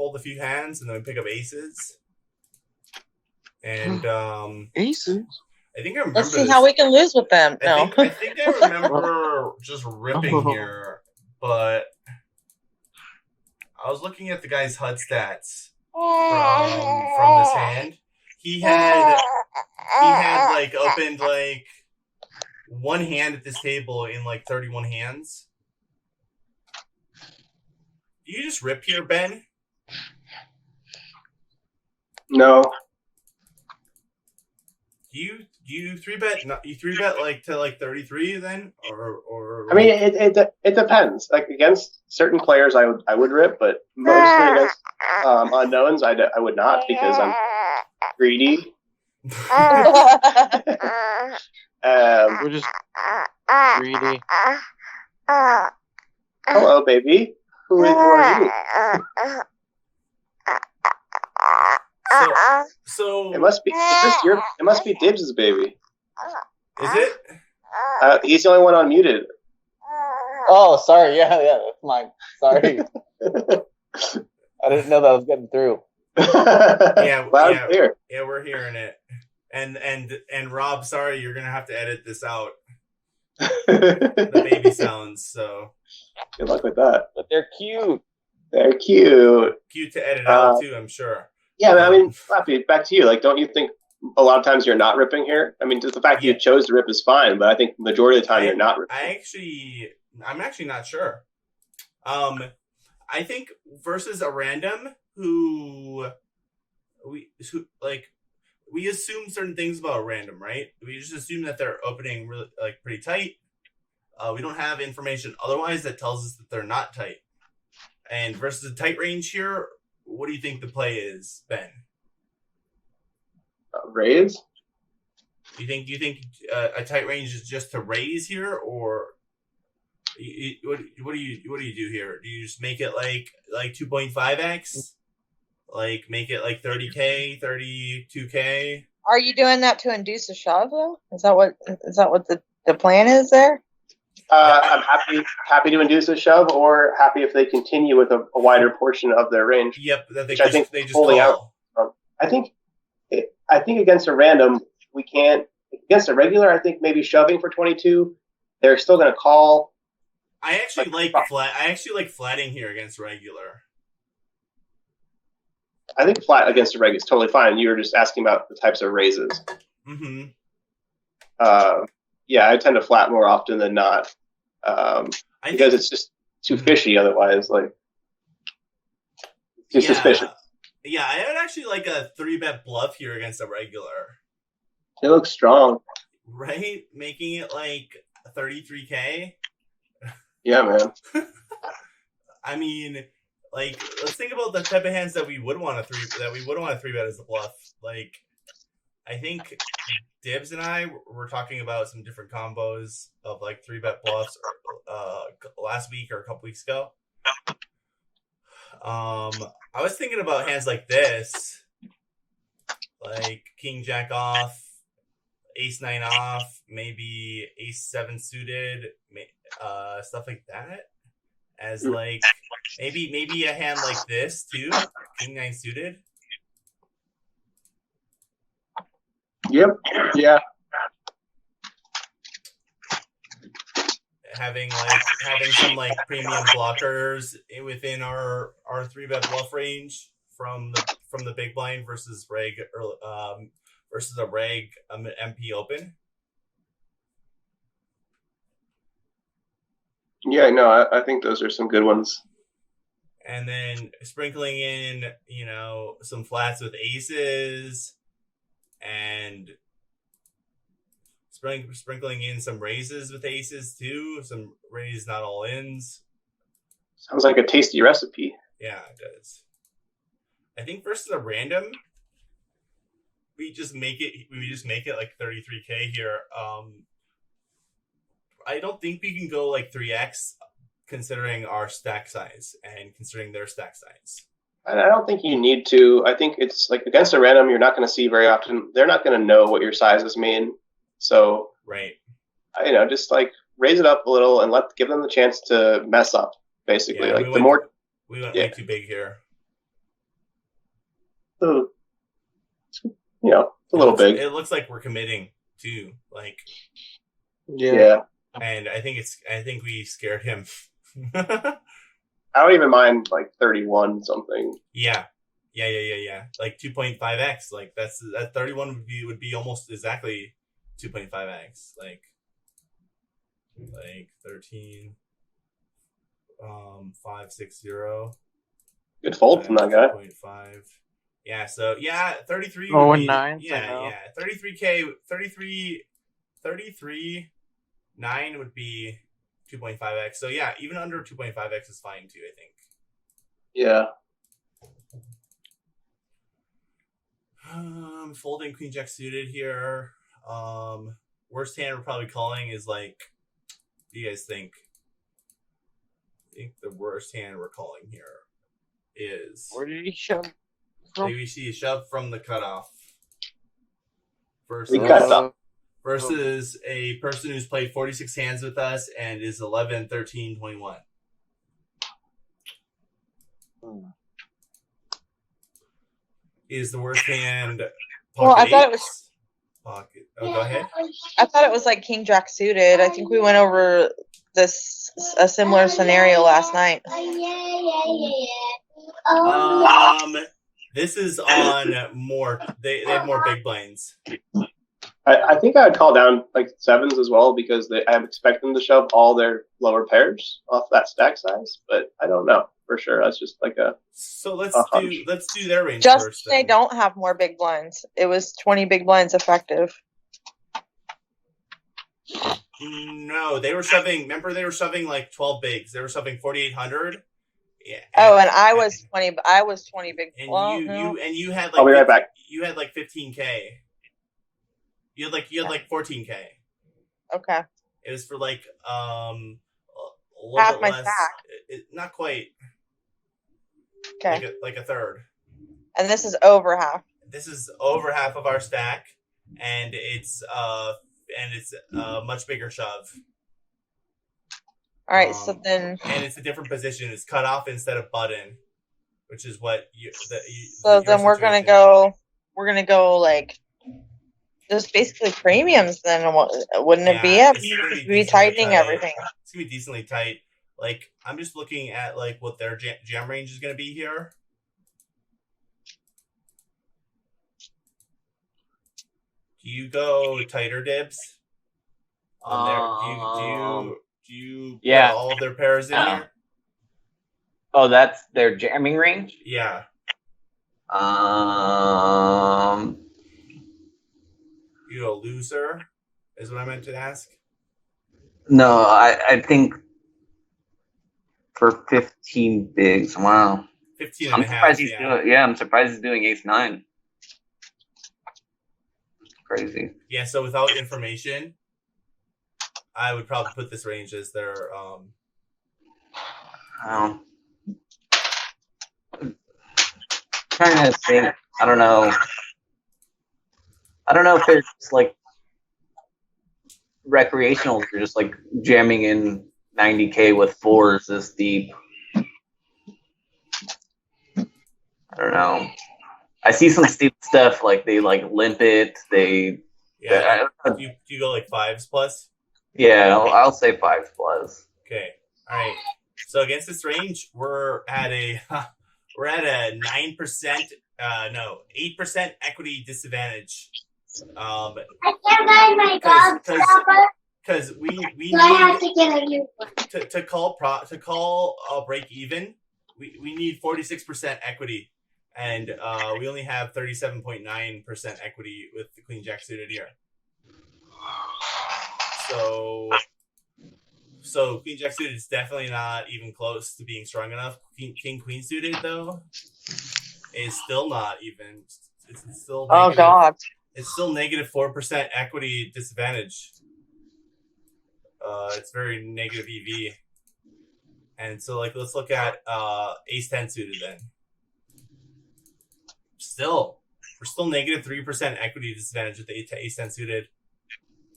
fold a few hands, and then we pick up aces. And aces. I think I remember. Let's see how we can lose with them. No. I think I remember just ripping here, but I was looking at the guy's HUD stats from this hand. He had like opened like one hand at this table in like 31 hands. Do you just rip here, Ben? No. You three bet? You three bet like to like 33 then, or I mean, it depends. Like against certain players, I would rip, but mostly against unknowns, I would not because I'm greedy. We're just greedy. Hello, baby. Who are you? So it must be. It must be Dibs' baby. Is it? He's the only one unmuted. Oh, sorry. Yeah, that's mine. Sorry. I didn't know that was getting through. Yeah, loud and clear. Yeah, we're hearing it. And Rob, sorry, you're gonna have to edit this out. The baby sounds. So good luck with that. But they're cute. They're cute. Cute to edit out too, I'm sure. Yeah, I mean, Lappy, back to you. Like, don't you think a lot of times you're not ripping here? I mean, just the fact that you chose to rip is fine, but I think majority of the time you're not ripping. I'm actually not sure. I think versus a random who we assume certain things about a random, right? We just assume that they're opening really like pretty tight. We don't have information otherwise that tells us that they're not tight. And versus a tight range here, what do you think the play is, Ben? Raise? Do you think a tight range is just to raise here, or what do you do here? Do you just make it like 2.5x? Like make it like 30K, 32K? Are you doing that to induce a shove though? Is that what the plan is there? I'm happy to induce a shove, or happy if they continue with a wider portion of their range. Yep, that they just holding call. Out. I think against a random we can't. Against a regular, I think maybe shoving for 22. They're still going to call. I actually like flatting here against regular. I think flat against a reg is totally fine. You were just asking about the types of raises. Mm-hmm. Yeah, I tend to flat more often than not because it's just too fishy otherwise. Like, too suspicious. Yeah, I would actually like a 3-bet bluff here against a regular. It looks strong. Right? Making it like 33K? Yeah, man. I mean, like, let's think about the type of hands that we would want to 3-bet as a bluff. Like, I think Dibs and I were talking about some different combos of like 3-bet bluffs last week or a couple weeks ago. I was thinking about hands like this, like King Jack off, Ace 9 off, maybe Ace 7 suited, stuff like that. As like maybe a hand like this too, King 9 suited. Yep. Yeah. Having some like premium blockers within our 3-bet bluff range from the big blind versus reg versus a reg MP open. Yeah, no, I think those are some good ones. And then sprinkling in, some flats with aces, and sprinkling in some raises with aces too. Some raise, not all ins. Sounds like a tasty recipe. Yeah, it does. I think versus a random, we just make it like 33K here. I don't think we can go like 3x considering our stack size and considering their stack size. I don't think you need to. I think it's like against a random, you're not going to see very often. They're not going to know what your sizes mean. So, right. Just like raise it up a little and give them the chance to mess up. Basically, yeah, like the more we went way too big here. You know, it's a little big. It looks like we're committing too. Like, Yeah. and I think we scared him. I don't even mind like 31 something. Yeah. Like 2.5x. Like that 31 would be almost exactly 2.5x. Like 13 560. Good fold from that guy. 2.5. Yeah, so 33 Oh, would and be, nines, I yeah, know. yeah. 33 9 would be 2.5x. So yeah, even under 2.5x is fine too, I think. Yeah. Folding queen jack suited here. Worst hand we're probably calling is like, what do you guys think? I think the worst hand we're calling here is, Where did he shove from? maybe we see a shove from the cutoff We cut versus, up. versus a person who's played 46 hands with us and is 11, 13, 21. Is the worst hand Well, I pocket thought it eights? was- Pocket. Oh, go ahead. I thought it was like King Jack suited. I think we went over a similar scenario last night. This is on more. They have more big blinds. I think I would call down like sevens as well because I expect them to shove all their lower pairs off that stack size, but I don't know for sure. That's just like a. So let's hunch. do their range Just first. they Then. don't have more big blinds. It was 20 big blinds effective. No, they were shoving. Remember, they were shoving like 12 bigs. They were shoving 4,800. Yeah. Oh, and I was 20. I was 20 big. And Well, you had like. I'll be right back. You had like 15K. You had like 14K. Okay. It was for like a little Half bit my less. stack. Not quite. Okay. Like a third. And this is over half. This is over half of our stack, and it's a much bigger shove. All right. So then. And it's a different position. It's cut off instead of button, which is what you. So then we're gonna go. We're gonna go like. Just basically premiums. Then wouldn't it be? Yeah, It it's would gonna just be be decently tightening tight. everything. It's gonna be decently tight. Like I'm just looking at like what their jam range is gonna be here. Do you go tighter dibs? On there, do you Yeah. put all of their pairs in here? Oh, that's their jamming range? Yeah. You go looser, is what I meant to ask. No, I think for 15 bigs. Wow. 15 I'm and a half. surprised he's Yeah. doing. Yeah, I'm surprised he's doing ace nine. Crazy. Yeah. So without information, I would probably put this range as their. Trying to think. I don't know. I don't know if they're just like recreational or just like jamming in 90K with fours this deep. I don't know. I see some steep stuff like they like limp it. Yeah. Do you go like fives plus? Yeah, I'll say 5 plus. Okay. All right. So against this range, we're at a 9%. 8% equity disadvantage. I can't buy my dog Because we so I have need to get a new one. to call a break even. We need 46% equity, and we only have 37.9% equity with the queen jack suited here. So queen jack suited is definitely not even close to being strong enough. King queen suited though is still not even. It's still Oh negative. God. It's still negative 4% equity disadvantage. It's very negative EV. And so like let's look at ace 10 suited then. We're still negative 3% equity disadvantage with the ace 10 suited.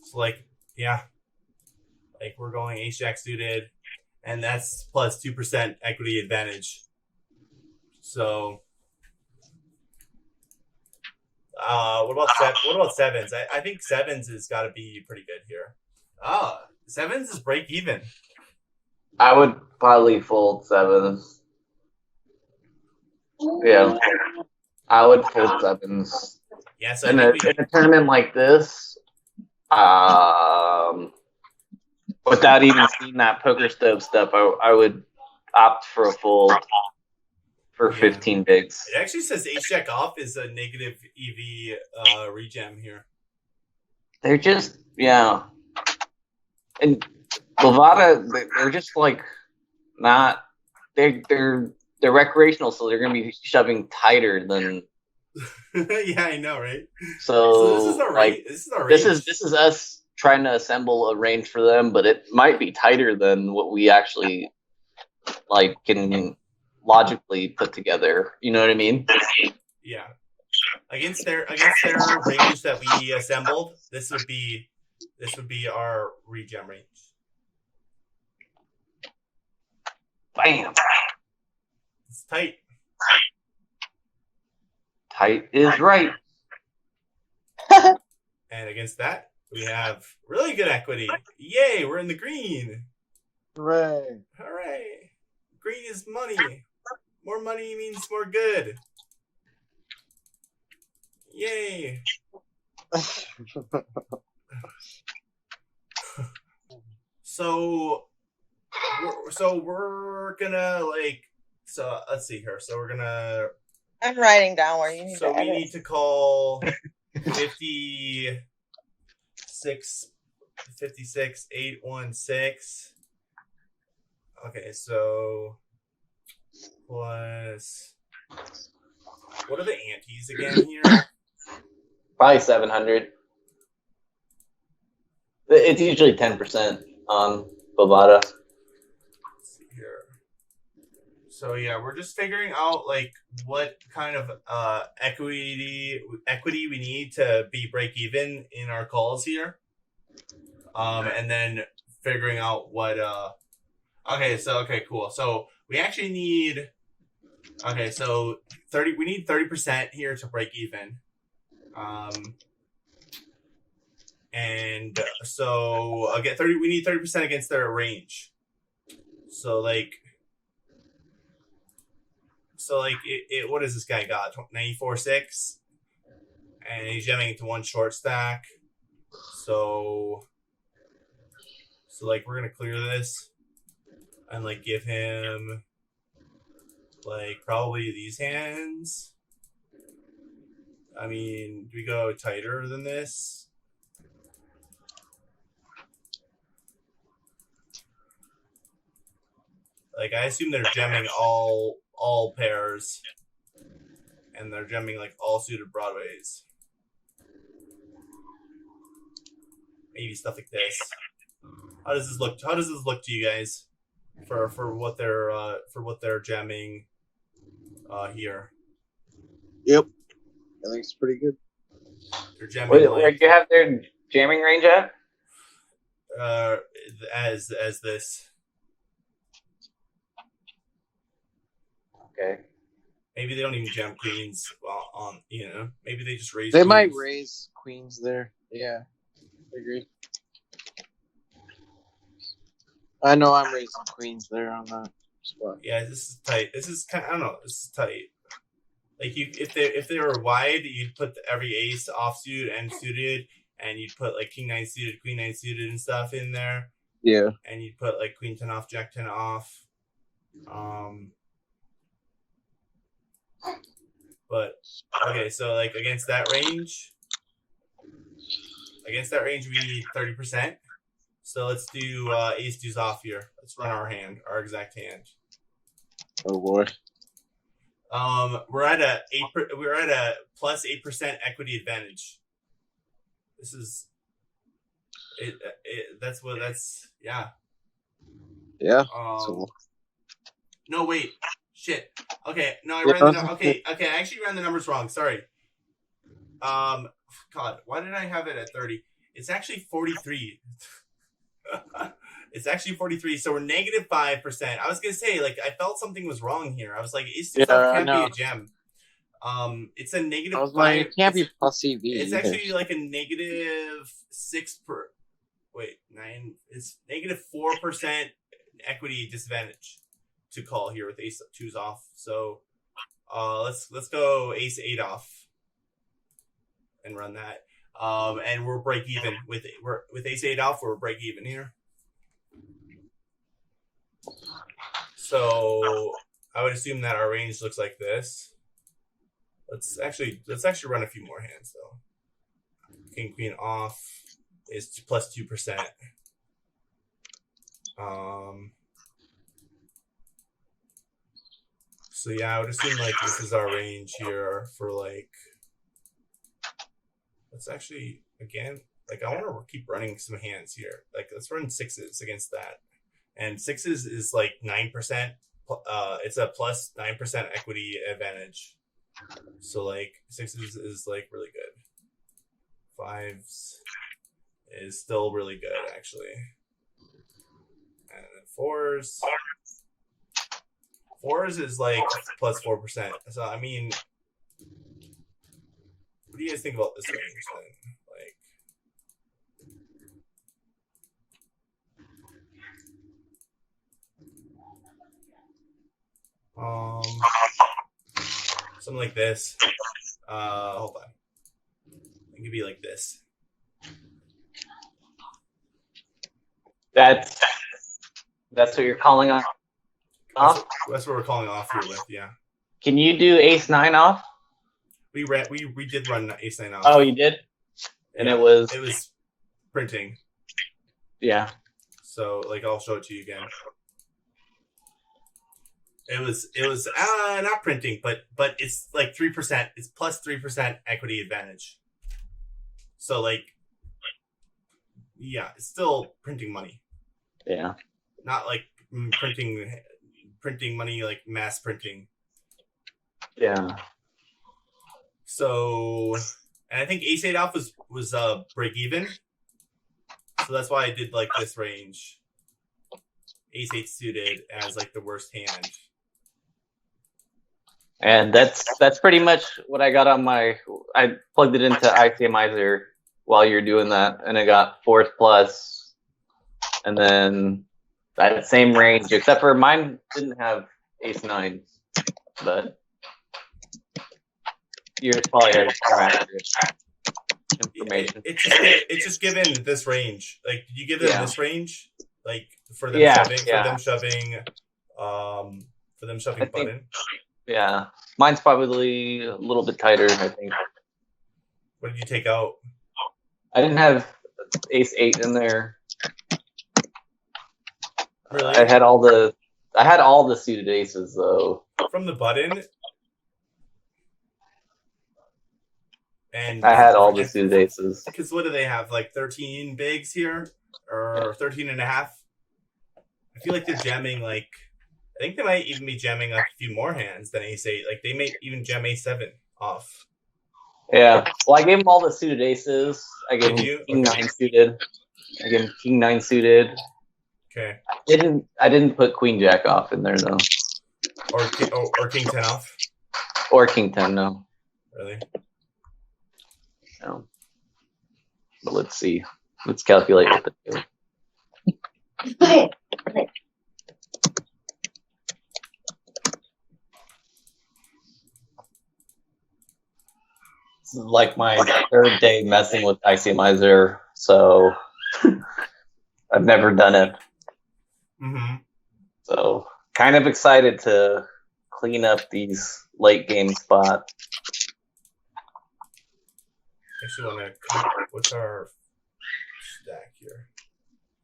So like yeah. Like we're going ace jack suited, and that's plus 2% equity advantage. So What about sevens? I think sevens has got to be pretty good here. Sevens is break even. I would probably fold sevens. Yeah, I would fold sevens. Yeah, so In I a, think in a tournament like this, without even seeing that poker stove stuff, I would opt for a fold for 15 bigs. it actually says ace jack off is a negative EV regem here. They're just and Bovada, they're just like not they're recreational, so they're gonna be shoving tighter than. Yeah, I know, right? So this is our like this is our range. this is us trying to assemble a range for them, but it might be tighter than what we actually like can logically put together. You know what I mean? Yeah. Against their range that we assembled, this would be our regem range. Bam. It's tight. Tight is right. And against that, we have really good equity. Yay, we're in the green. Hooray. Hooray. Green is money. More money means more good. Yay. So we're gonna let's see here. So we're gonna I'm writing down where you need So to we edit. need to call 56, 816. Okay, so plus, what are the antes again here? Probably 700. It's usually 10% on Bovada. Let's see here. So yeah, we're just figuring out like what kind of equity we need to be break even in our calls here, and then figuring out what. Okay, cool. So we actually need. Okay, so 30. We need 30% here to break even. And so again, 30. We need 30% against their range. So what does this guy got? 94.6, and he's jamming into one short stack. So we're gonna clear this and give him probably these hands. I mean, do we go tighter than this? I assume they're jamming all pairs, and they're jamming all suited broadways. Maybe stuff like this. How does this look to you guys for what they're jamming here? Yep. I think it's pretty good. They're jamming Where do you have their jamming range at? As this. Okay. Maybe they don't even jam queens on. Maybe they just raise. They queens. might raise queens there. Yeah, I agree. I know I'm raising queens there on that spot. Yeah, this is tight. This is kind. I don't know. This is tight. If they were wide, you'd put every ace offsuit and suited, and you'd put King 9 suited, Queen 9 suited, and stuff in there. Yeah. And you'd put Queen 10 off, Jack 10 off. But okay, so against that range, we need 30%. So let's do ace deuce off here. Let's run our exact hand. Oh boy. We're at a plus 8% equity advantage. This is it. That's yeah. Yeah. No, wait. Shit. Okay. No, I ran the okay. I actually ran the numbers wrong. Sorry. God, why did I have it at 30? It's actually 43. It's actually 43. So we're negative 5%. I was gonna say I felt something was wrong here. I was like, it's can't be a gem. It's a negative I was like, 5. it can't be plus EV. It's either. actually like a negative 6 per. Wait, 9. It's negative 4% equity disadvantage to call here with ace 2s off. So, let's go ace 8 off and run that. And we're break even with ace 8 off. We're break even here. So I would assume that our range looks like this. Let's actually run a few more hands though. King queen off is plus 2%. So yeah, I would assume like this is our range here for like. Let's actually again like I want to keep running some hands here. Like let's run 6s against that, and 6s is like 9%. It's a plus 9% equity advantage. So like 6s is like really good. 5s is still really good actually, and then 4s. 4s is like plus 4%. So I mean, what do you guys think about this range then? Something like this. Hold on. It could be like this. That's what you're calling on off. That's what we're calling off here with. Yeah. Can you do ace 9 off? We did run ace 9 off. Oh, you did. And yeah, it was printing. Yeah. So like I'll show it to you again. It was not printing, but it's like 3%. It's plus 3% equity advantage. So like, yeah, it's still printing money. Yeah. Not like printing money like mass printing. Yeah. So, and I think ace 8 off was break even. So that's why I did like this range. Ace 8 suited as like the worst hand. And that's pretty much what I got on my. I plugged it into ICMizer while you're doing that, and I got 4th plus, and then that same range, except for mine didn't have ace 9, but yours probably has more accurate information. It's just given this range. Like, did you give them this range? Like for them shoving button. Yeah, mine's probably a little bit tighter, I think. What did you take out? I didn't have ace 8 in there. Really? I had all the suited aces though. From the button. And I had all the suited aces. Because what do they have? Like 13 bigs here? Or 13 and a half? I feel like they're jamming like, I think they might even be jamming like a few more hands than ace 8. Like they may even jam ace 7 off. Yeah. Well, I gave him all the suited aces. I gave him king 9 suited. I gave him king 9 suited. Okay. I didn't put queen jack off in there though. Or king 10 off. Or king 10, no. Really? No. But let's see. Let's calculate what the This is like my 3rd day messing with ICMizer, so I've never done it. Mm-hmm. So kind of excited to clean up these late game spots. Actually, want to. What's our stack here?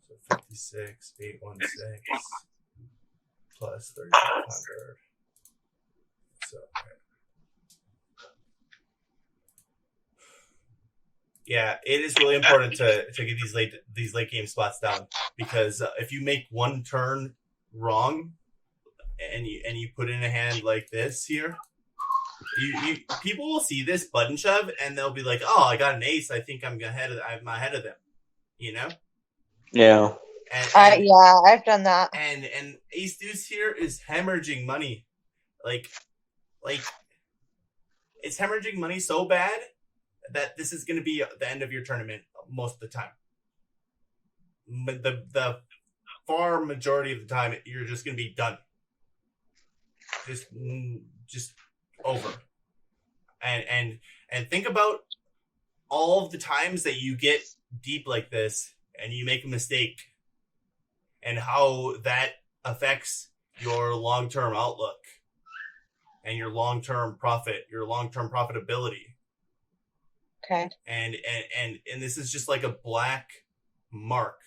So 56, 816 plus 3,500. So. Okay. Yeah, it is really important to get these late game spots down, because if you make one turn wrong and you put in a hand like this here, you people will see this button shove and they'll be like, "Oh, I got an ace. I think I'm ahead of them," you know? Yeah. And yeah, I've done that. And ace deuce here is hemorrhaging money, like it's hemorrhaging money so bad that this is going to be the end of your tournament most of the time. But the far majority of the time, you're just going to be done. Just over. And think about all of the times that you get deep like this and you make a mistake and how that affects your long-term outlook and your long-term profit, your long-term profitability. Okay. And this is just like a black mark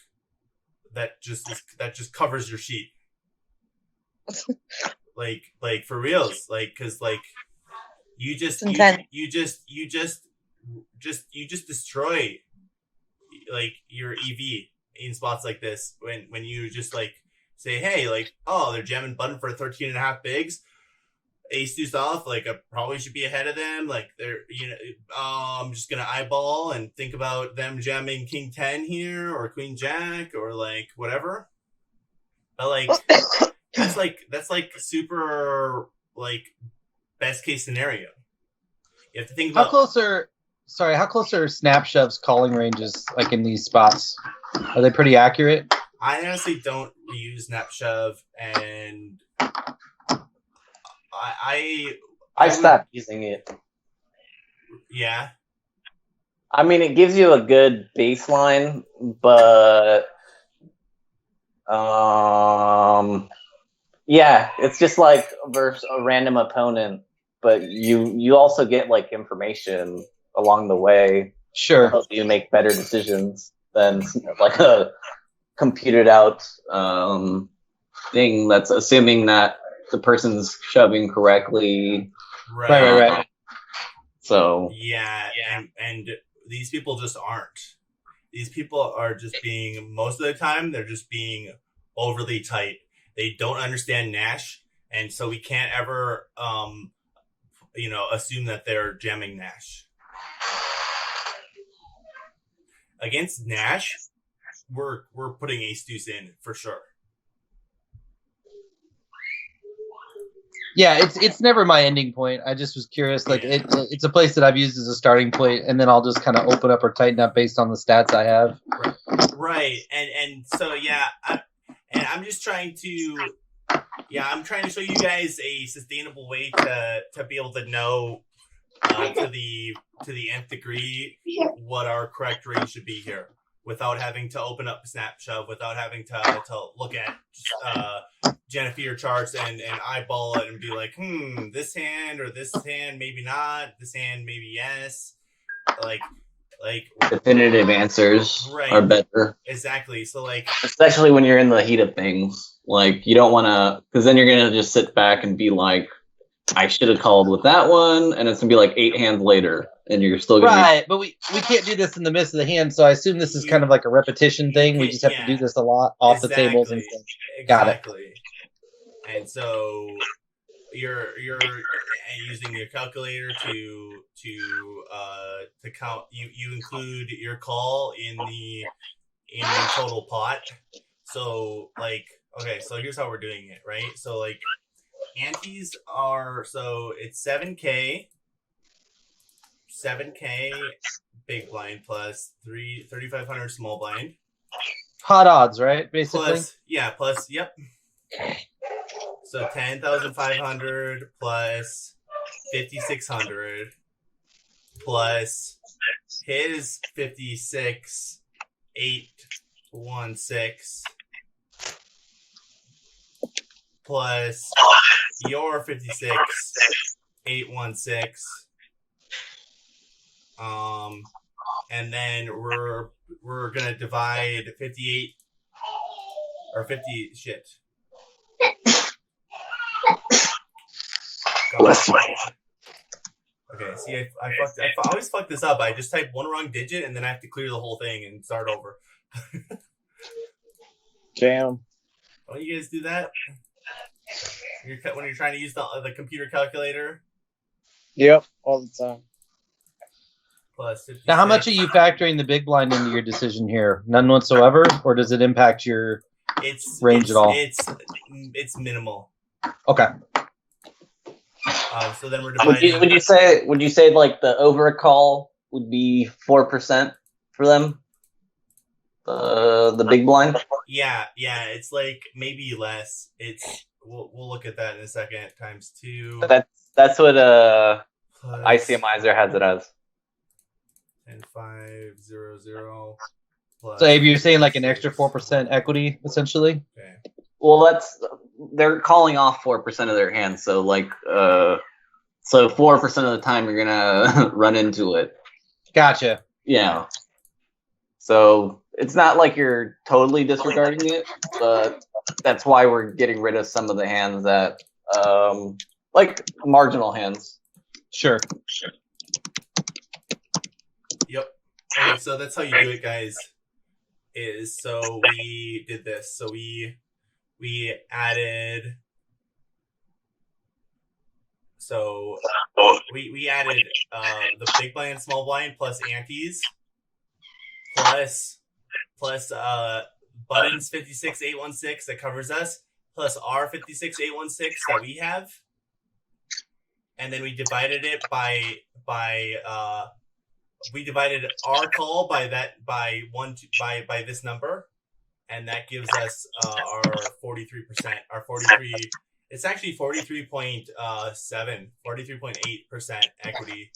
that just covers your sheet. like for reals, like, cause like you just destroy like your EV in spots like this when you just like say, hey, like, oh, they're jamming button for 13.5 bigs, ace deuce off, like I probably should be ahead of them, like they're, I'm just gonna eyeball and think about them jamming king 10 here or queen jack or like whatever. But like that's like super like best case scenario. You have to think about how close are snap shoves calling ranges like in these spots? Are they pretty accurate? I honestly don't use snap shove, and I stopped using it. Yeah. I mean, it gives you a good baseline, but yeah, it's just like versus a random opponent, but you also get like information along the way. Sure. To help you make better decisions than like a computed out thing that's assuming that the person's shoving correctly. Right. So yeah. And these people just aren't. These people are just being, most of the time, they're just being overly tight. They don't understand Nash, and so we can't ever, assume that they're jamming Nash. Against Nash, we're putting ace deuce in for sure. Yeah, it's never my ending point. I just was curious. Like it's a place that I've used as a starting point, and then I'll just kind of open up or tighten up based on the stats I have. Right, and so yeah, I'm just trying to, I'm trying to show you guys a sustainable way to be able to know to the nth degree what our correct range should be here, without having to open up snap shove, without having to look at Jennifer charts and eyeball it and be like, this hand or this hand maybe not, this hand maybe yes, like definitive answers are better. Exactly. So like, especially when you're in the heat of things, like you don't want to, because then you're gonna just sit back and be like, I should have called with that one, and it's gonna be like 8 hands later, and you're still gonna but we can't do this in the midst of the hand, so I assume this is kind of like a repetition thing. We just have to do this a lot off the tables and stuff. Got it. And so you're using your calculator to count. You include your call in the total pot. So like, okay, so here's how we're doing it, right? So like, antes are, so it's 7K big blind plus 3,500 small blind. Hot odds, right? Basically. Plus, yep. So 10,500 plus 5,600 plus his 56,816 plus your 56,816. And then we're gonna divide 58 or 50 shit. Okay, see, I always fuck this up. I just type one wrong digit and then I have to clear the whole thing and start over. Damn. Don't you guys do that? When you're trying to use the computer calculator? Yep, all the time. Plus 56. Now, how much are you factoring the big blind into your decision here? None whatsoever, or does it impact your range at all? It's minimal. Okay. So then we're Would dividing. you say like the overcall would be 4% for them? The big blind. Yeah, it's like maybe less. It's we'll look at that in a second. Times 2. That's what Plus ICMizer has it as. 10,500 plus. So Abe, you're saying like an extra 4% equity, essentially? Okay. Well, they're calling off 4% of their hands, so like so 4% of the time you're gonna run into it. Gotcha. Yeah. So it's not like you're totally disregarding it, but that's why we're getting rid of some of the hands that like marginal hands. Sure. Yep. Okay, so that's how you do it, guys. So we did this. So we added. So we added the big blind, small blind, plus antes, plus buttons 56816 that covers us, plus R 56816 that we have, and then we divided it by we divided our call by this number, and that gives us our 43%. Our 43. It's actually 43.7, 43.8% equity.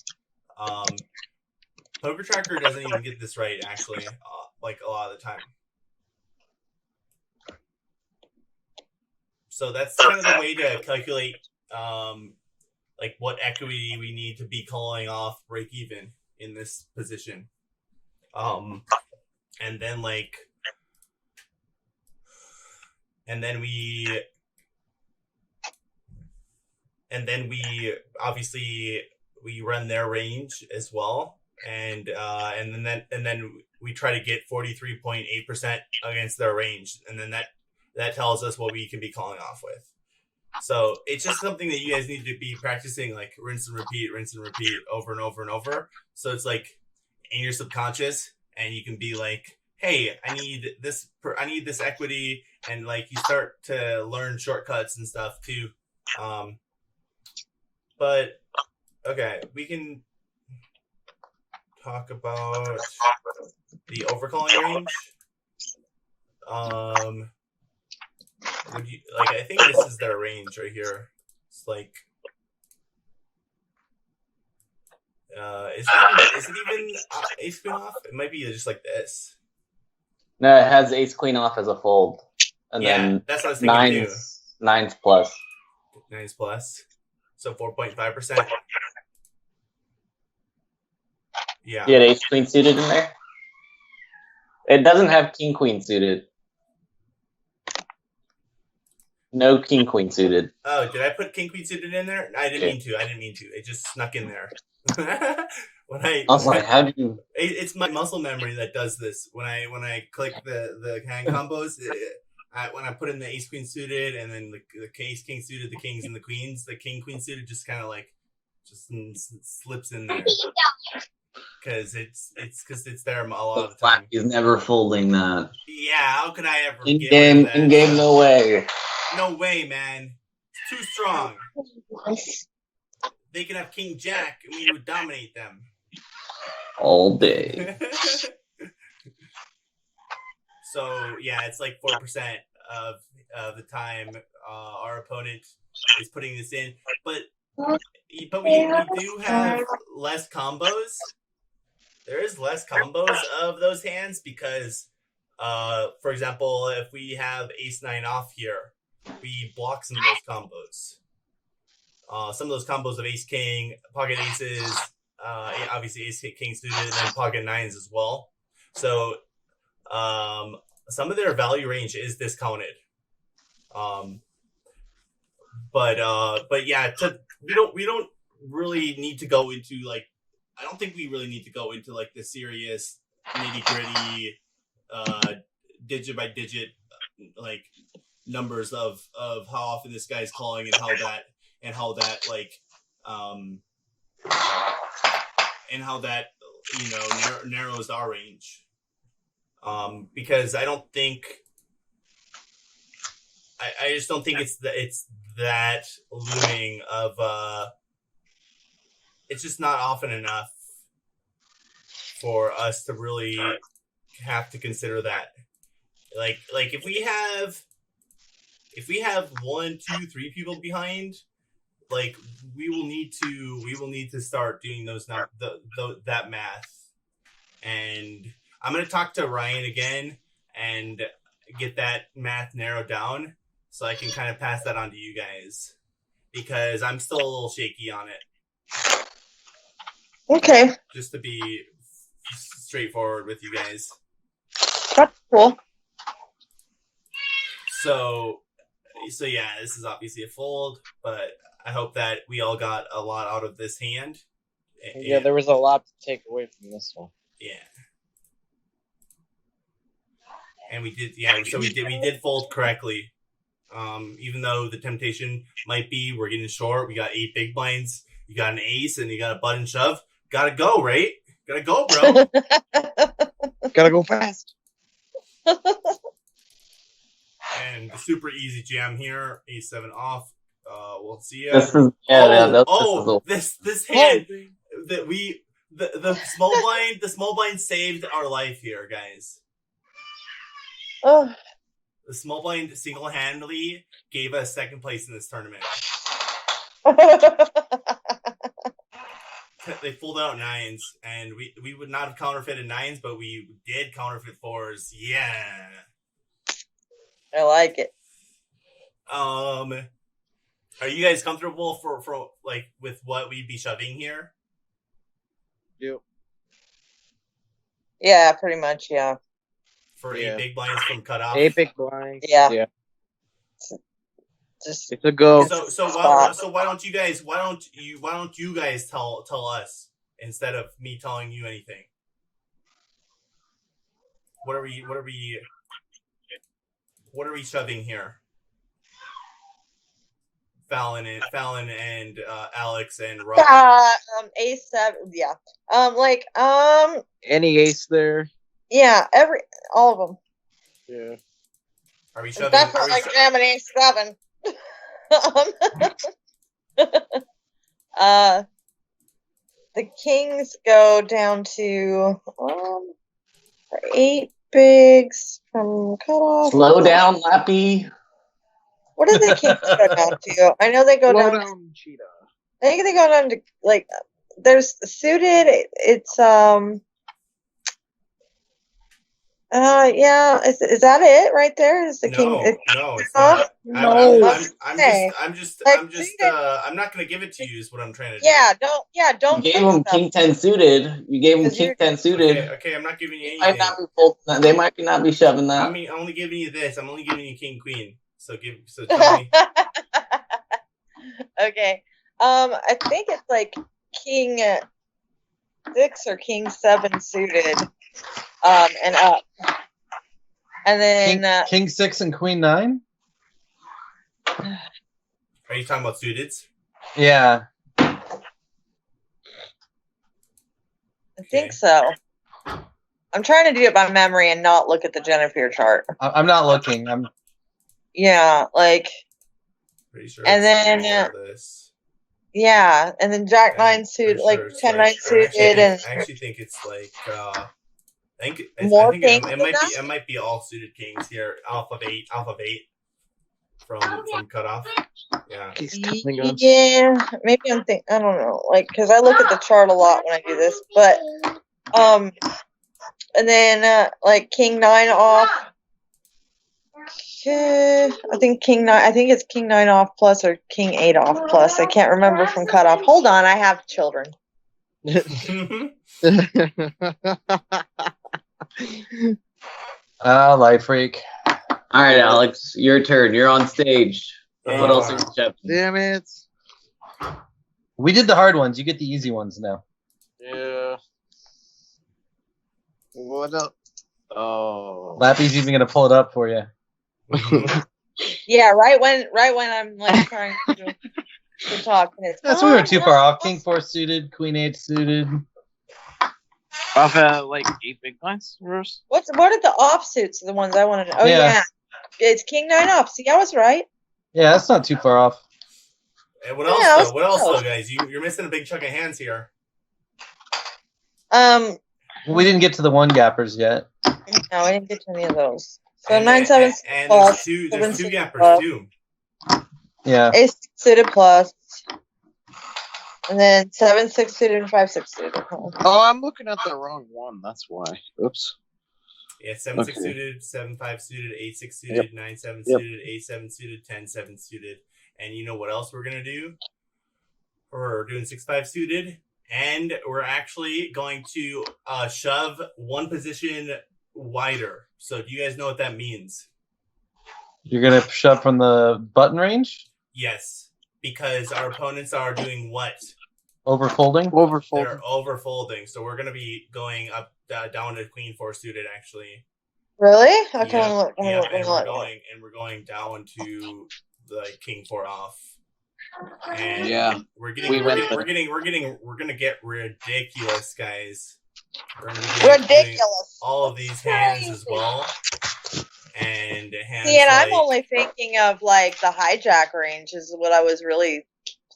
Poker Tracker doesn't even get this right, actually, like a lot of the time. So that's kind of the way to calculate like what equity we need to be calling off break even in this position. And then we obviously we run their range as well, and then we try to get 43.8% against their range, and then that tells us what we can be calling off with. So it's just something that you guys need to be practicing, like rinse and repeat over and over and over. So it's like in your subconscious, and you can be like, hey, I need this equity, and like you start to learn shortcuts and stuff too. But okay, we can talk about the overcalling range. Would you like? I think this is their range right here. It's like, is it even ace queen off? It might be just like this. No, it has ace queen off as a fold, and Yeah, then that's what I was thinking too. nines plus. 9s plus, so 4.5%. Yeah. You had ace queen suited in there. It doesn't have king queen suited. No king queen suited. Oh, did I put king queen suited in there? I didn't mean to. It just snuck in there. I was like, how do you? It's my muscle memory that does this. When I click the hand combos, when I put in the ace queen suited and then the ace king suited, the kings and the queens, the king queen suited just kind of like just slips in there because it's there a lot of the time. He's never folding that. Yeah, how could I ever In get rid of that? game, no way. No way, man. It's too strong. They could have king jack and we would dominate them All day. So yeah, it's like 4% of the time our opponent is putting this in, but we do have less combos. There is less combos of those hands because, for example, if we have ace 9 off here, we block some of those combos. Some of those combos of ace king, pocket aces, obviously ace king suited, and then pocket nines as well. So some of their value range is discounted. But yeah, we don't really need to go into like, I don't think we really need to go into like the serious nitty gritty digit by digit like numbers of how often this guy's calling and how that like and how that narrows our range. Because I just don't think it's that looming of just not often enough for us to really have to consider that. Like if we have 1, 2, 3 people behind, like we will need to start doing that math. And I'm gonna talk to Ryan again and get that math narrowed down so I can kind of pass that on to you guys, because I'm still a little shaky on it. Okay, Just to be straightforward with you guys. that's cool. So yeah, this is obviously a fold, but I hope that we all got a lot out of this hand. Yeah, there was a lot to take away from this one. Yeah. And we did, so we did fold correctly. Even though the temptation might be we're getting short, we got 8 big blinds, you got an ace, and you got a button shove. Gotta go, right? Gotta go, bro. Gotta go fast. And the super easy jam here, ace-7 off. We'll see ya. This is This hand that the small blind saved our life here, guys. Oh. The small blind single-handedly gave us second place in this tournament. They pulled out 9s, and we would not have counterfeited 9s, but we did counterfeit 4s. Yeah. I like it. Are you guys comfortable for like with what we'd be shoving here? Yep. Yeah, pretty much. Yeah. For 8 big blinds from cutoff. 8 big blinds. Yeah. Just it's a go. So why don't you guys tell us instead of me telling you anything? What are we shoving here? Fallon and Alex and Rob. A7. Yeah. Any ace there. Yeah. All of them. Yeah. Are we shoving? Definitely like jamming A7. The kings go down to 8 bigs from cutoff. Slow down, Lappy. What do the kings go down to? I know they go Slow down. Cheetah. I think they go down to like. There's suited. It's yeah. Is that it right there? Is the king? No, it's not. No. I'm not gonna give it to you. Is what I'm trying to do. Yeah, don't. You gave him king 10 suited. You gave him king 10 suited. Okay, I'm not giving you They anything. they might not be shoving that. I'm only giving you this. I'm only giving you king queen. So tell me. Okay. I think it's like king 6 or king 7 suited, and up, and then king 6 and queen 9. Are you talking about suiteds? Yeah. I think so. I'm trying to do it by memory and not look at the Jennifer chart. I'm not looking. Yeah, like. Pretty sure. And then. Yeah, and then Jack 9 suited, like 10 9 suited, and I actually think it's like it might be all suited kings here, off of 8 from cutoff. Yeah. Yeah, maybe I don't know, like because I look at the chart a lot when I do this, but and then like king 9 off. I think king 9. I think it's king 9 off plus or king 8 off plus. I can't remember from cutoff. Hold on, I have children. Life freak. All right, Alex, your turn. You're on stage. What else are you shoving? Damn it. We did the hard ones. You get the easy ones now. Yeah. What up? Oh. Lappy's even gonna pull it up for you. Yeah, right when I'm like trying to talk. And it's, That's we were too far off. King 4 suited, queen 8 suited. Off like 8 big blinds, Rose? What are the offsuits? The ones I want to know. Oh Yeah. yeah, it's king 9 off. See, I was right. Yeah, that's not too far off. And what else Yeah, though? What else though, guys? You're missing a big chunk of hands here. We didn't get to the one gappers yet. No, I didn't get to any of those. So And 9 7 and plus. there's 7 two suited gappers plus, too. Yeah. Ace suited plus, and then 7 6 suited and 5 6 suited. Oh, I'm looking at the wrong one. That's why. Oops. Yeah, 7 6 Okay. suited, 7 5 suited, 8 6 suited, Yep. 9 7 Yep. suited, 8 7 suited, 10 7 suited. And you know what else we're gonna do? We're doing 6 5 suited, and we're actually going to shove one position wider. So do you guys know what that means? You're gonna shove from the button range? Yes, because our opponents are doing what? Overfolding? Overfold. They're overfolding. So we're gonna be going up down to Queen 4 suited actually. Really? Okay, Yep, let me yep, look. and we're going down to the King 4 off. And Yeah, we're we went gonna get ridiculous, guys. We're gonna be doing Ridiculous. all of these hands as well. And hands See, and I'm like- only thinking of like the hijack range is what I was really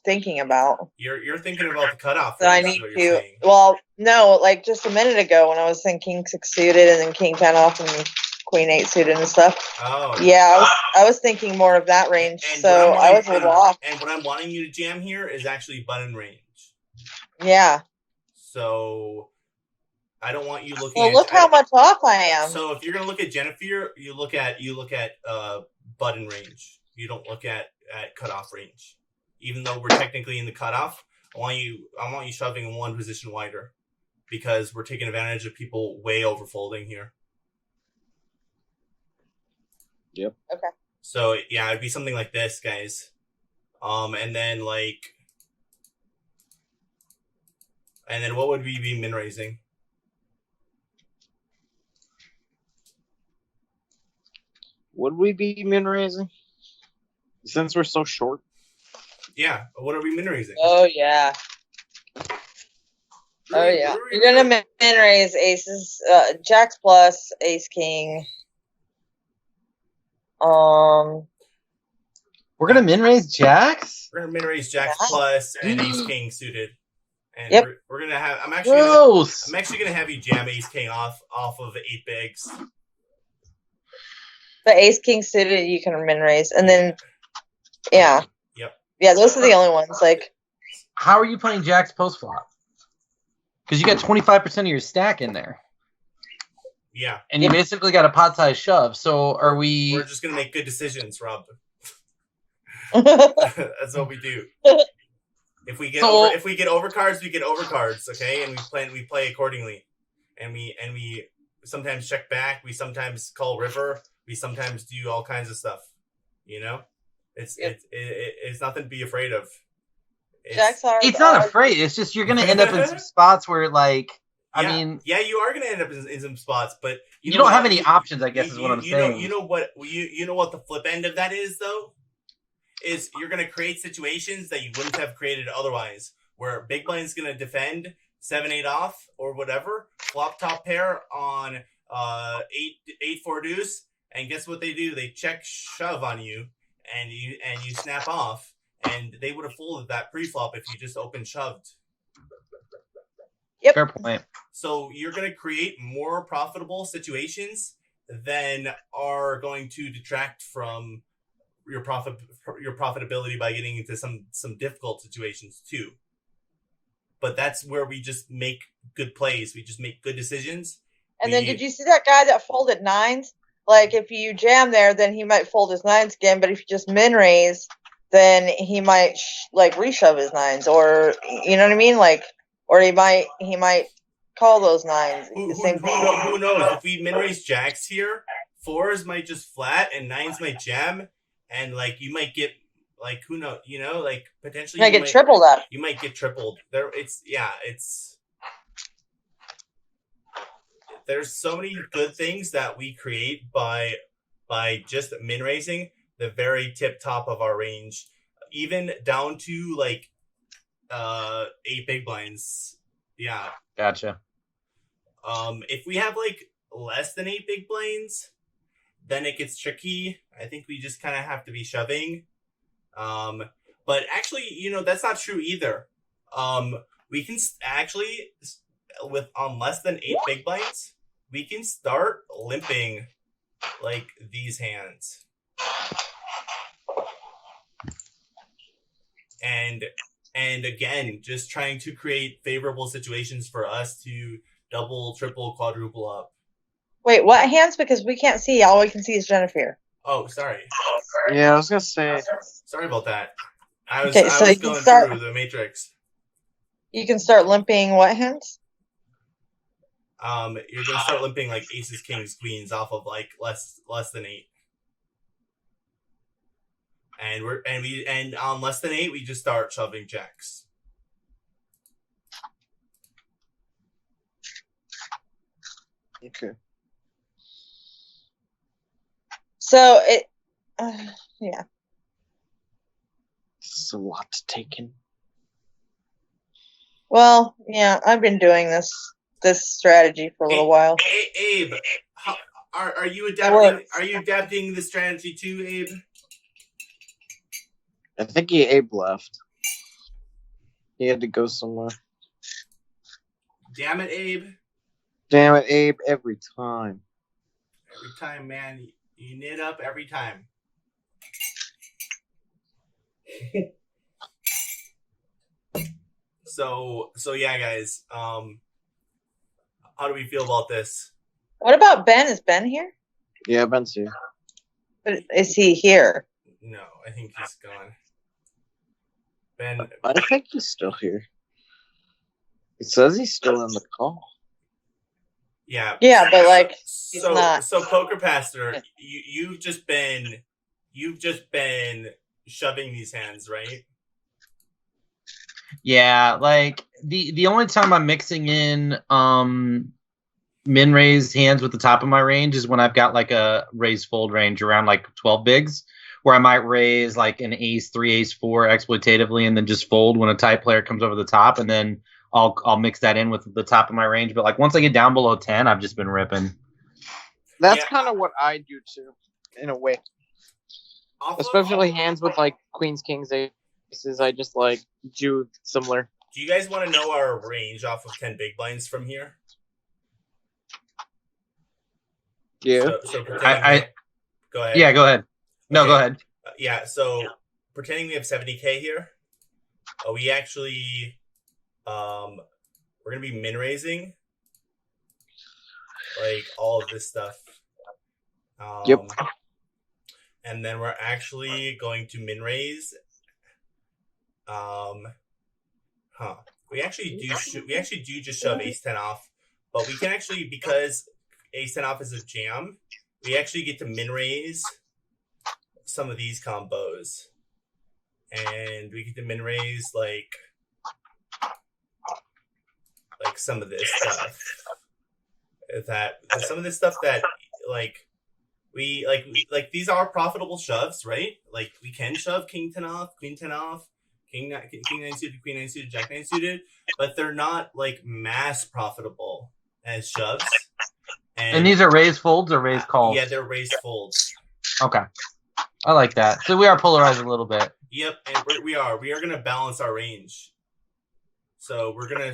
thinking about. You're thinking about the cutoff. That I range, is need what you're to. saying. Well, no, like just a minute ago when I was thinking 6 suited and then King 10 off and Queen 8 suited and stuff. Oh. Yeah, I was thinking more of that range, And so what I'm I was a little off. And what I'm wanting you to jam here is actually button range. Yeah. So I don't want you looking. Well, look how much off I am. So if you're gonna look at Jennifer, you look at button range. You don't look at cutoff range. Even though we're technically in the cutoff, I want you shoving one position wider because we're taking advantage of people way overfolding here. Yep. Okay. So yeah, it'd be something like this, guys. And then what would we be min raising? Would we be min raising? Since we're so short? Yeah, what are we min raising? Oh yeah. Oh yeah. You're gonna min raise aces, jacks plus, ace king. We're gonna min raise jacks? We're gonna min raise jacks plus and ace king suited. And Yep. we're gonna have I'm Gross. actually gonna have you jam ace king off of 8 bigs. The ace king suited you can min raise, and then yeah. Yep. Yeah, those are the only ones. Like, How are you playing jacks post flop? Because you got 25% of your stack in there. Yeah. And you basically got a pot size shove. So are We're we just gonna make good decisions, Rob. That's what we do. If we get overcards, we get overcards, okay? And we play accordingly. And we sometimes check back, we sometimes call river, we sometimes do all kinds of stuff. You know? It's nothing to be afraid of. jacks are. It's not afraid. It's just you're gonna end up in some spots where like I Yeah. mean Yeah, you are gonna end up in some spots, but you know don't what? have any options, I guess is what I'm saying. You know what the flip end of that is though? Is you're gonna create situations that you wouldn't have created otherwise, where big blind's gonna defend 7-8 off or whatever, flop top pair on 8-4 deuce, and guess what they do? They check shove on you, and you snap off, and they would have folded that pre-flop if you just open shoved. Yep. Fair point. So you're going to create more profitable situations than are going to detract from your profitability by getting into some difficult situations too. But that's where we just make good plays. We just make good decisions. And then did you see that guy that folded nines? Like if you jam there, then he might fold his nines again. But if you just min raise, then he might reshove his nines, or you know what I mean? Like, or he might call those nines. Who thing. knows? If we min raise jacks here, fours might just flat and nines might jam, and like you might get like who knows? You know, like potentially You might get tripled up. You might get tripled. There's so many good things that we create by just min raising the very tip top of our range, even down to like 8 big blinds. Yeah. Gotcha. If we have like less than 8 big blinds, then it gets tricky. I think we just kind of have to be shoving. But But actually, that's not true either. We can actually, with on less than 8 big blinds, we can start limping like these hands. And again, just trying to create favorable situations for us to double, triple, quadruple up. Wait, what hands? Because we can't see. All we can see is Jennifer. Oh, sorry. Yeah, I was gonna say. Sorry about that. I was Okay, so you can going start- through the matrix. You can start limping what hands? You're gonna start limping like aces, kings, queens off of like less than 8. And on less than 8, we just start shoving jacks. Okay. So it, yeah. This is a lot to take in. Well, yeah, I've been doing this strategy for a little while. Abe, are you It adapting? works. Are you adapting the strategy too, Abe? I think Abe left. He had to go somewhere. Damn it, Abe! Damn it, Abe! Every time. Every time, man, you knit up every time. So yeah, guys. How do we feel about this? What about Ben? Is Ben here? Yeah, Ben's here. But is he here? No, I think he's gone. Ben, I think he's still here. It says he's still in the call. yeah. Yeah, but like he's So not. so Poker Pastor, you've just been shoving these hands, right? Yeah, like the only time I'm mixing in min raised hands with the top of my range is when I've got like a raise fold range around like 12 bigs, where I might raise like an ace 3, ace 4 exploitatively, and then just fold when a tight player comes over the top, and then I'll mix that in with the top of my range. But like once I get down below 10, I've just been ripping. That's Yeah. kind of what I do too, in a way. Especially hands with like queens, kings, aces. I just like do similar. Do you guys want to know our range off of 10 big blinds from here? Yeah. So pretending go ahead. Yeah, go ahead. No, Okay. go ahead. Yeah, so pretending we have 70K here, we actually we're gonna be min raising like all of this stuff. Yep. And then we're actually going to min raise. We actually do just shove ace 10 off, but we can actually, because ace 10 off is a jam, we actually get to min raise some of these combos, and we get to min raise like some of this stuff. Some of this stuff that we these are profitable shoves, right? Like we can shove king 10 off, queen 10 off, king 9 suited, queen 9 suited, jack 9 suited, but they're not like mass profitable as shoves. And these are raised folds or raised calls? Yeah, they're raised folds. Okay. I like that. So we are polarized a little bit. Yep, and we are gonna balance our range. So we're gonna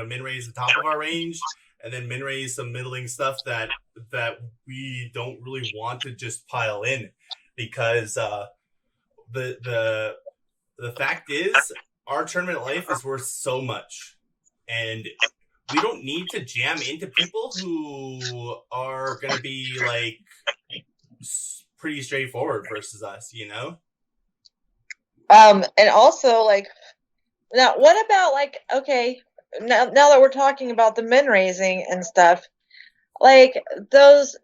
min raise the top of our range, and then min raise some middling stuff that we don't really want to just pile in, because the fact is our tournament life is worth so much, and we don't need to jam into people who are gonna be like pretty straightforward versus us, you know? And also like, now what about like, okay, now that we're talking about the min raising and stuff, like those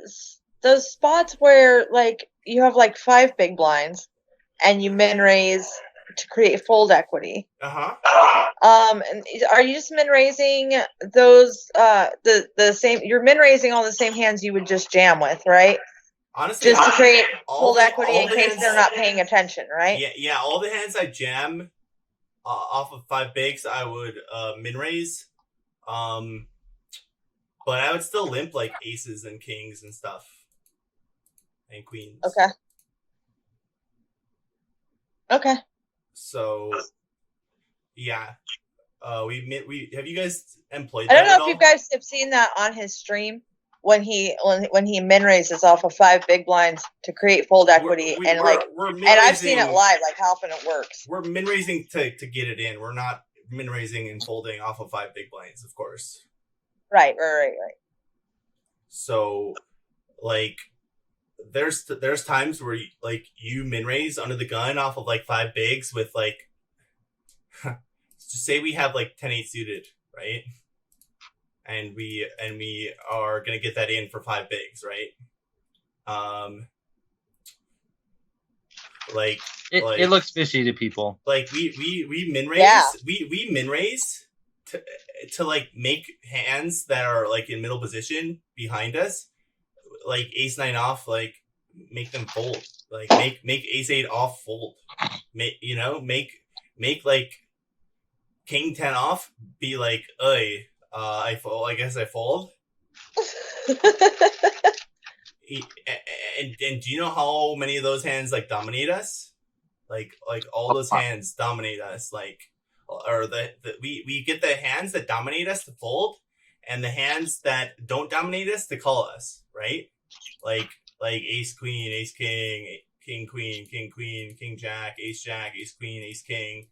spots where like you have like 5 big blinds and you min raise to create fold equity. And are you just min raising those the same? You're min raising all the same hands you would just jam with, right? Honestly, Just to create all fold the- equity all in the case hands- they're not paying attention, right? Yeah. All the hands I jam off of 5 bigs, I would min raise. But I would still limp like aces and kings and stuff, and queens. Okay. Okay. So, yeah. We have you guys employed I that don't know at if all? you guys have seen that on his stream when he min raises off of 5 big blinds to create fold equity We're and I've seen it live, like how often it works. We're min raising to get it in. We're not min raising and folding off of 5 big blinds, of course. Right. So, like, there's times where you min raise under the gun off of like 5 bigs with like, just say we have like 10-8 suited, right? And we are gonna get that in for 5 bigs, right? It looks fishy to people. Like we min raise, Yeah. we min raise to like make hands that are like in middle position behind us, like ace 9 off, like make them fold, like make ace 8 off fold, make like king 10 off be like, I fold. I guess I fold. And do you know how many of those hands like dominate us? Like all those hands dominate us. Like, or we get the hands that dominate us to fold, and the hands that don't dominate us to call us, right? Like ace queen, ace king, king queen, king queen, king jack, ace queen, ace king,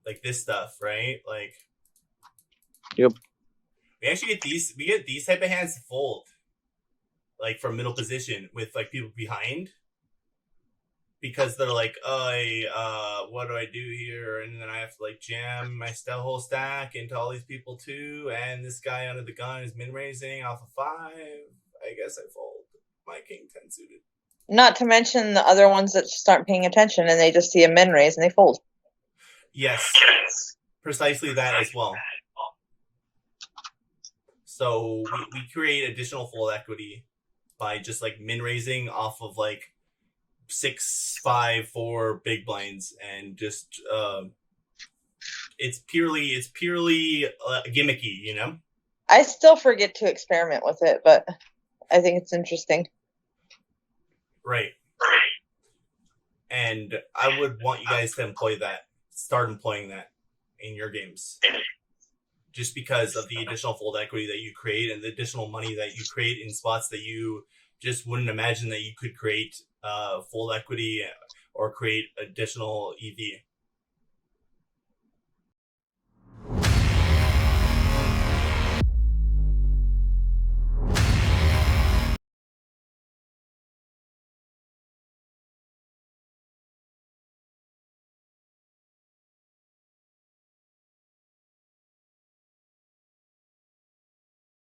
like this stuff, right? Like, Yep. we actually get these type of hands to fold, like from middle position with like people behind, because they're like, what do I do here? And then I have to like jam my whole stack into all these people too, and this guy under the gun is min raising off of 5. I guess I fold my king 10 suited. Not to mention the other ones that just aren't paying attention and they just see a min raise and they fold. Yes, precisely that as well. So we create additional fold equity by just like min raising off of like 6, 5, 4 big blinds, and just it's purely gimmicky, you know. I still forget to experiment with it, but I think it's interesting. Right. And I would want you guys to start employing that in your games. Just because of the additional fold equity that you create and the additional money that you create in spots that you just wouldn't imagine that you could create fold equity or create additional EV.